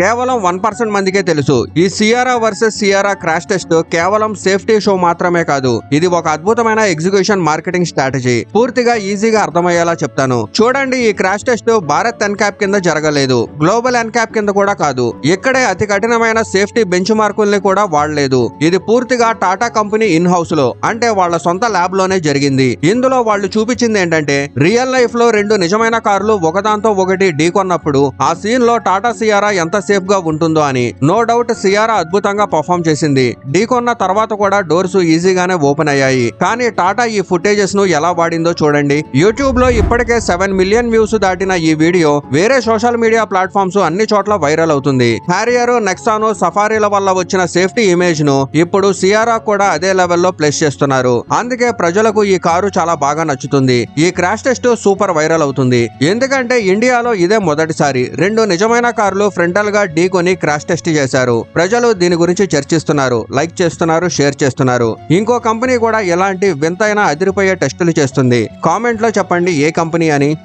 కేవలం 1% మందికే తెలుసు. ఈ Sierra versus Sierra crash test కేవలం సేఫ్టీ షో మాత్రమే కాదు, ఇది ఒక అద్భుతమైన ఎగ్జిక్యూషన్ మార్కెటింగ్ స్ట్రాటజీ. పూర్తిగా ఈజీగా అర్థమయ్యేలా చెప్తాను చూడండి. ఈ క్రాష్ టెస్ట్ భారత్ ఎన్క్యాప్ కింద జరగలేదు, గ్లోబల్ ఎన్క్యాప్ కింద కూడా కాదు, ఇక్కడే అతి కఠినమైన సేఫ్టీ బెంచ్ మార్కుల్ని కూడా వాడలేదు. ఇది పూర్తిగా టాటా కంపెనీ ఇన్ హౌస్ లో, అంటే వాళ్ళ సొంత ల్యాబ్ లోనే జరిగింది. ఇందులో వాళ్ళు చూపించింది ఏంటంటే, రియల్ లైఫ్ లో రెండు నిజమైన కార్లు ఒకదాంతో ఒకటి ఢీకొన్నప్పుడు ఆ సీన్ లో టాటా సియారా ఎంత సేఫ్ గా ఉంటుందో అని. నో డౌట్ సియారా అద్భుతంగా పర్ఫామ్ చేసింది. ఢీకొన్న తర్వాత కూడా డోర్స్ ఈజీగానే ఓపెన్ అయ్యాయి. కానీ టాటా ఈ ఫుటేజెస్ ను ఎలా వాడిందో చూడండి. యూట్యూబ్ లో ఇప్పటికే 7 మిలియన్ వ్యూస్ దాటిన ఈ వీడియో వేరే సోషల్ మీడియా ప్లాట్ఫామ్స్ అన్ని చోట్ల వైరల్ అవుతుంది. హ్యారియర్, నెక్సాన్, సఫారీల వల్ల వచ్చిన సేఫ్టీ ఇమేజ్ ను ఇప్పుడు సియారా కూడా అదే లెవెల్లో ప్లేస్ చేస్తున్నారు. అందుకే ప్రజలకు ఈ కారు చాలా బాగా నచ్చుతుంది. ఈ క్రాష్ టెస్ట్ సూపర్ వైరల్ అవుతుంది. ఎందుకంటే ఇండియాలో ఇదే మొదటిసారి రెండు నిజమైన కార్లు ఫ్రంటల్ గా ఢీకొని క్రాష్ టెస్ట్ చేశారు. ప్రజలు దీని గురించి చర్చిస్తున్నారు, లైక్ చేస్తున్నారు, షేర్ చేస్తున్నారు. ఇంకో కంపెనీ కూడా ఇలాంటి వింతైన అదిరిపోయే టెస్టులు చేస్తుంది. కామెంట్ లో చెప్పండి ఏ కంపెనీ అని.